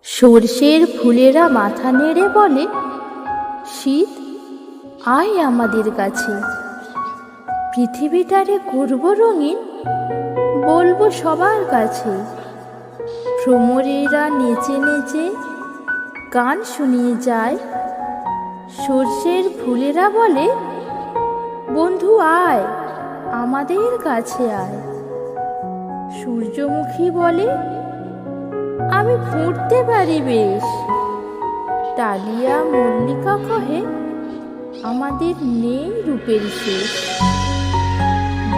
সর্ষের ফুলেরা মাথা নেড়ে বলে, শীত আয় আমাদের কাছে। পৃথিবীটারে করব রঙিন, বলবো সবার কাছে। ভ্রমরেরা নেচে নেচে গান শুনিয়ে যায়। সর্ষের ফুলেরা বলে, বন্ধু আয় আমাদের কাছে আয়। সূর্যমুখী বলে, আমি ফুটতে পারি বেশ। ডালিয়া মল্লিকা কহে, আমাদের নেই রূপের শেষ।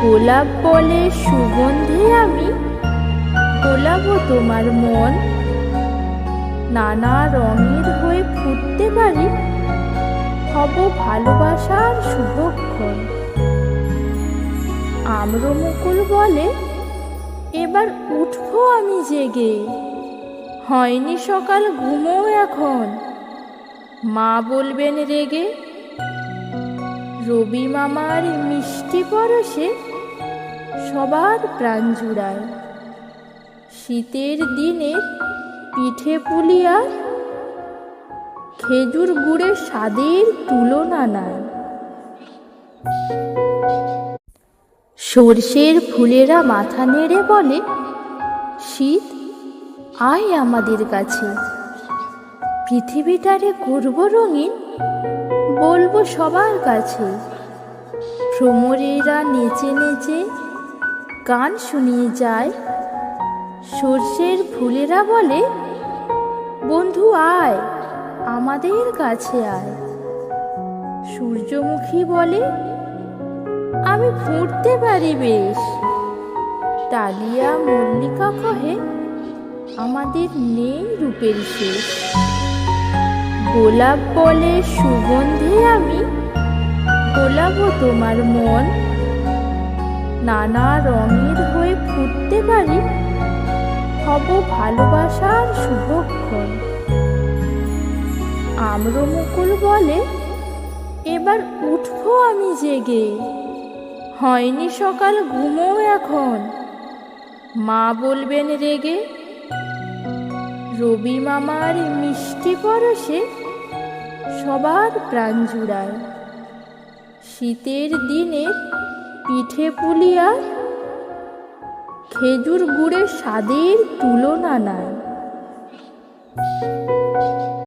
গোলাপ বলে, সুগন্ধে আমি গোলাবো তোমার মন। নানা রঙের হয়ে ফুটতে পারি, হব ভালোবাসার শুভক্ষণ। আম্রমুকুল বলে, এবার উঠবো আমি জেগে। হয়নি সকাল ঘুমো এখন, মা বলবেন রেগে। রবি মামার মিষ্টি পরশে সবার প্রাণ জুড়ায়। শীতের দিনে পিঠে পুলিয়া খেজুর গুড়ের স্বাদের তুলনা নাই। সর্ষের ফুলেরা মাথা নেড়ে বলে, শীত আয় আমাদের কাছে। পৃথিবীটারে করব রঙিন, বলবো সবার কাছে। ভ্রমরেরা নেচে নেচে গান শুনিয়ে যায়। সর্ষের ফুলেরা বলে, বন্ধু আয় আমাদের কাছে আয়। সূর্যমুখী বলে, আমি ফুটতে পারি বেশ। ডালিয়া মল্লিকা কহে, আমাদের নেই রূপের শেষ। গোলাপ বলে, সুগন্ধে আমি গোলাবো তোমার মন। নানা রঙের হয়ে ফুটতে পারি, হব ভালোবাসার শুভক্ষণ। আম্রমুকুল বলে, এবার উঠবো আমি জেগে। হয়নি সকাল ঘুমো এখন, মা বলবেন রেগে। রবি মামার মিষ্টি পরশে সবার প্রাণ জুড়ায়। শীতের দিনে পিঠে পুলিয়া খেজুর গুড়ের স্বাদের তুলনা নাই।